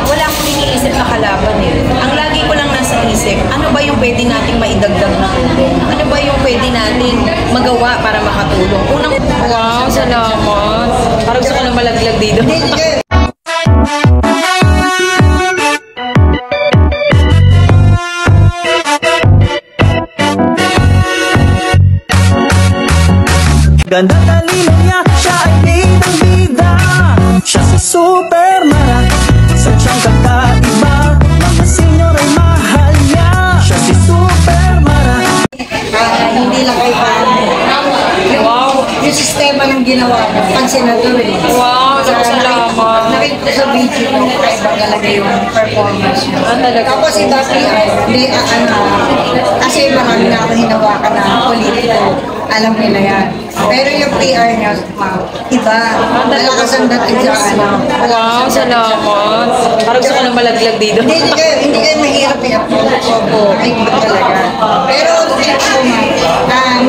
wala akong iniisip na kalaban eh. Ang lagi ko lang nasa isip, ano ba yung pwede nating maidagdag na tulong? Ano ba yung pwede natin magawa para makatulong? Wow, salamat. Parang gusto ko na malaglag dito. Ganda talino niya, siya ay bidang-bida. Siya si Super Mara, sadyang kakaiba. Mga senyor ay mahal niya. Siya si Super Mara. Hindi lang kay Wow! Yung sistema ng ginawa ko, pansenador eh. Wow, salamat. Nakita ko sa video ko, kaiba talaga yung performance mo. Tapos si Dati, hindi kasi marami na ako hinawakan na politiko. Alam nila yan. Pero yung PR niya, iba. Malakas ang dating sa Wow, salamat. Parang gusto ko na malaglag dito. Hindi kayo mahirap i-upload ko. Ay, iba talaga. Pero,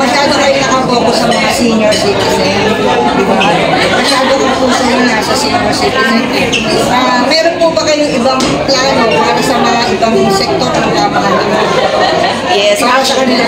masyado kayo nakafocus sa mga senior citizen. Masyado kapusa yun sa senior citizen. Meron po ba kayong ibang plano para sa mga ibang sektor ng kapakanan? Yes, actually,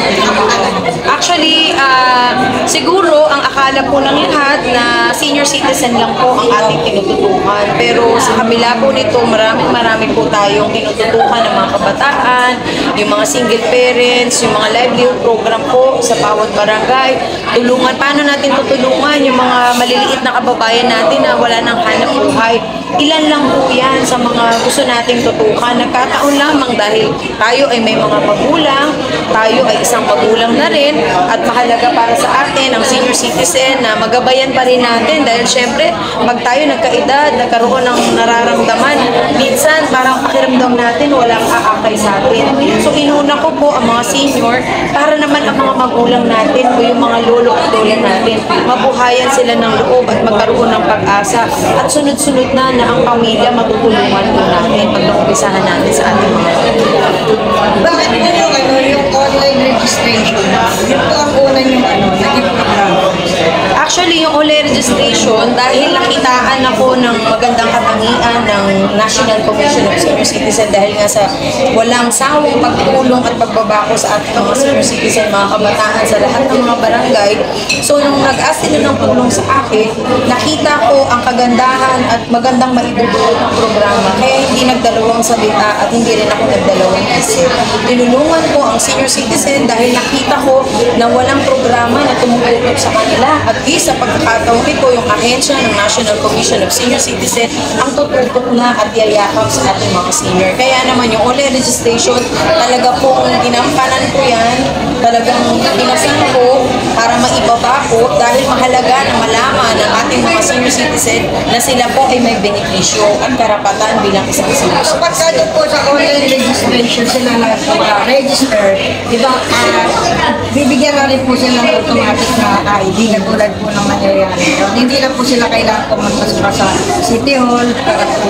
siguro ang akala po ng lahat na senior citizen lang po ang ating tinututukan. Pero sa kabila po nito, marami po tayong tinututukan ng mga kabataan, yung mga single parents, yung mga livelihood program po sa bawat barangay. Tulungan, paano natin tutulungan yung mga maliliit na kababayan natin na wala nang hanap buhay. Ilan lang po yan sa mga gusto nating tutukan. Nagkataon lamang dahil tayo ay may mga magulang, tayo ay isang magulang na rin, at mahalaga para sa atin ang senior citizen na magabayan pa rin natin dahil syempre pag tayo nagkaedad, nagkaroon ng nararamdaman, minsan parang pakiramdam natin walang aakay sa atin. So inuna ko po ang mga senior para naman ang mga magulang natin o yung mga lolo at lola natin, mabuhayan sila ng loob at magkaroon ng pag-asa at sunod-sunod na ang pamilya matutulungan po natin pag nakumpisahan natin sa ating mga magulang. Bakit po yung online registration? Yun po ang una yung naging program. Actually, yung online registration, dahil nakitaan ako ng magandang katangian ng National Commission of Senior Citizen dahil nga sa walang sawang pagtulong at pagbabako sa ating mga senior citizen, mga kabataan sa lahat ng mga barangay. So, nung nag-ask sila ng tulong sa akin, nakita ko ang kagandahan at magandang maidudulot ng programa. Kaya hindi nagdalawang salita at hindi rin ako nagdalawang isip. Tinulungan ko ang senior citizen dahil nakita ko na walang programa na tumututok sa kanila. At sa pagkakataon ito, yung ahensya ng National Commission of Senior Citizen ang tututok na at yayakap sa ating mga senior. Kaya naman yung online registration, talaga pong ginampanan ko yan, talagang pinasan ko para maibaba ko dahil mahalaga na malaman ng ating mga senior citizen na sila po ay may benepisyo at karapatan bilang isang senior citizen. Pagkado po sa online registration sila na-register, di ba, bibigyan na rin po sila ng automatic na ID na tulad po ng nangyayari. Hindi na po sila kailangan pumunta sa City Hall para po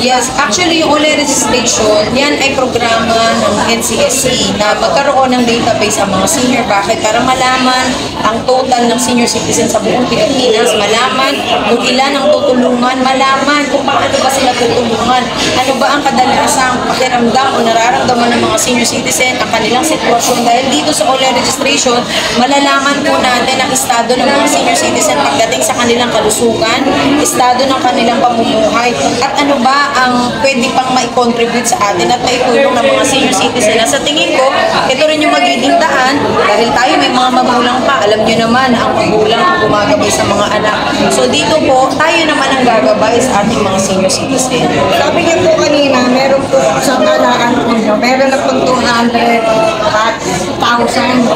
Yes, actually yung online registration, yan ay programa ng NCSC na magkaroon ng database sa mga senior. Bakit? Para malaman ang total ng senior citizen sa buong Pilipinas, malaman kung ilan ang tutulungan, malaman kung paano ba sila tutulungan, ano ba ang kadalasang pakiramdam o nararamdaman ng mga senior citizen, ang kanilang sitwasyon. Dahil dito sa online registration, malalaman po natin ang estado ng mga senior citizen pagdating sa kanilang kalusugan, estado ng kanilang pamumuhay, at ano ba ang pwede pang mai-contribute sa atin at maitulong ng mga senior citizen. Na sa tingin ko, ito rin yung magiging daan dahil tayo may mga magulang pa. Alam nyo naman, ang magulang ang gumagabay sa mga anak. So dito po, tayo naman ang gagabay sa ating mga senior citizen. Sabi niyo po kanina, meron po sa talaan po nyo, meron na pang 200,000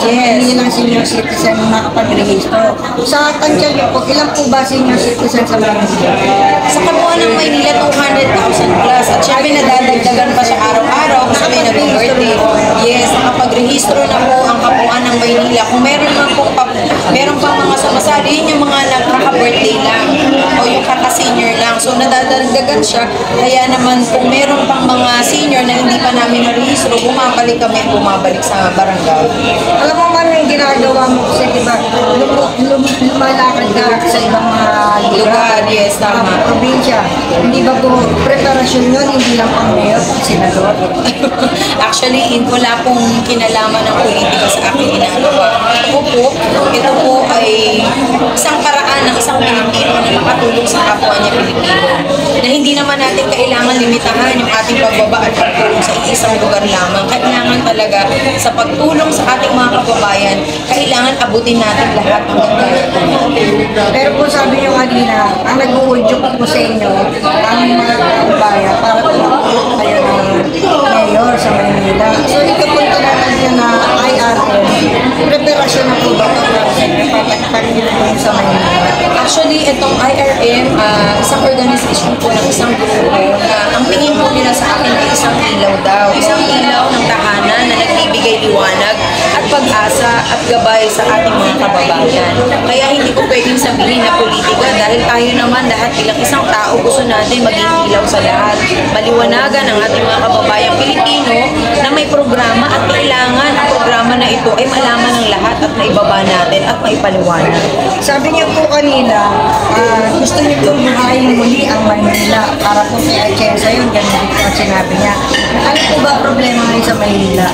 hindi ng senior citizen na nakapag-register. Sa tansya niyo po, ilan po ba senior citizen sa Maynila? Sa kabuuan ng Maynila, 200,000 plus. At syempre, nadadagdagan pa siya araw-araw kasi may nag-birthday. Yes, nakapag-rehistro na po ang kabuuan ng Maynila. Kung meron pang mga sumasali, yun yung mga nagkaka-birthday lang o yung kaka-senior lang. lang. So nadadagdagan siya, kaya naman kung meron pang mga senior na hindi pa namin narehistro, bumabalik kami, bumabalik sa barangay. Alam mo man yung ginagawa mo kasi diba, lumalakad ka sa ibang mga Lugar, yes, tama. Probinsya. Hindi ba po preparasyon yun, hindi lang pang mayor, senador? Actually, wala pong kinalaman ng politika sa aking ginagawa. Ito po ay isang paraan ng isang Pilipino na makatulong sa kapwa niya Pilipino. Na hindi naman natin kailangan limitahan yung ating pagbaba at pagtulong sa isang lugar lamang. Kailangan talaga sa pagtulong sa ating mga kababayan, kailangan abutin natin lahat ng gagawin. Pero kung sabi nyo kanina, ang nag-uudyok po sa inyo, ang mga kababayan para tulong kayo ng mayor sa Maynila. So ito po tinatagyan na IRM, preparasyon na po ba para sa pagpapagpagin po sa Maynila? Actually, itong IRM, isang organisation po ng isang grupo na ang tingin po nila sa akin ay isang ilaw daw. Isang ilaw ng tahanan na nagbibigay liwanag at pag-asa at gabay sa ating mga kababayan. Kaya hindi ko pwedeng sabihin na politika dahil tayo naman lahat bilang isang tao gusto natin maging ilaw sa lahat. Maliwanagan ang ating mga kababayang Pilipino na may programa at kailangan ang programa na ito ay malaman ng lahat at maibaba natin at maipaliwanag. Sabi niyo po kanina, gusto niyo po buhayin muli ang Maynila para po kay Atienza yun, ganun din po ang sinabi niya. Ano po ba problema ngayon sa Maynila?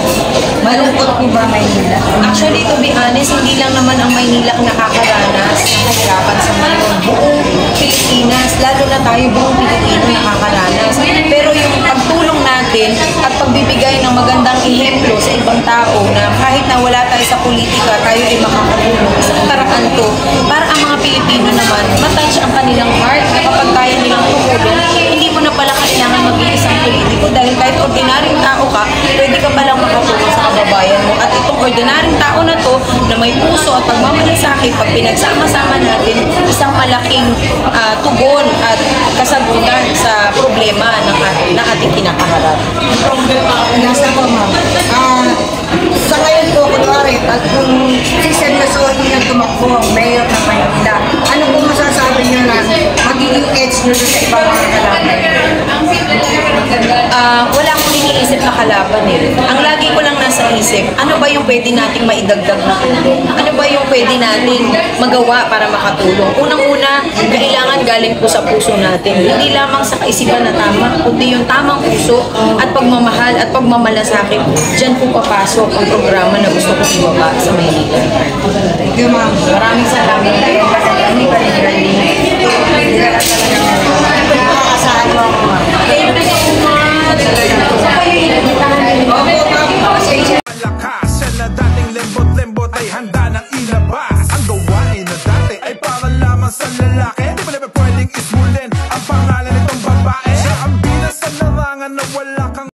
Malungkot po ba Maynila? Actually, to be honest, hindi lang naman ang Maynila ang nakakaranas ng kahirapan sa ngayon. Buong Pilipinas, lalo na tayo buong Pilipino nakakaranas. Pero yung pagtulong natin at pagbibigay ng magandang ehemplo sa ibang tao na kahit na wala tayo sa politika, tayo ay makakatulong. Isang paraan to para ang mga Pilipino naman matouch ang kanilang heart na kapag kaya nilang tumulong, hindi mo na pala kailangan maging isang politiko dahil kahit ordinaryong tao ka, pwede ka palang makatulong sa kababayan mo. At itong ordinaryong tao na to na may puso at pagmamalasakit, pag pinagsama-sama natin, isang malaking tugon at kasagutan sa problema ng ating kinakaharap. Nasa po ma'am. Sa ngayon po, kunwari, at kung siseryosohin niyo tumakbo ang mayor ng Maynila, ano po masasabi niyo na magiging edge niyo sa ibang mga kalaban? Wala akong iniisip na kalaban eh. Ang lagi ko lang nasa isip, ano ba yung pwede nating maidagdag na tulong? Ano ba yung pwede natin magawa para makatulong? Unang-una, kailangan galing po sa puso natin. Hindi lamang sa kaisipan na tama, kundi yung tamang puso at pagmamahal at pagmamalasakit. Diyan po papasok ang programa na gusto ko ibaba sa Maynila. Thank you ma'am. Maraming salamat kayo. Nakakasahan mo ako ma'am. Thank you so much. Malakas siya na dating lembot-lembot ay handa ng ilabas. Ang gawain na dati ay para lamang sa lalaki. Di ba naman pwedeng ismulin ang pangalan nitong babae? Siya ang binas sa larangan na wala kang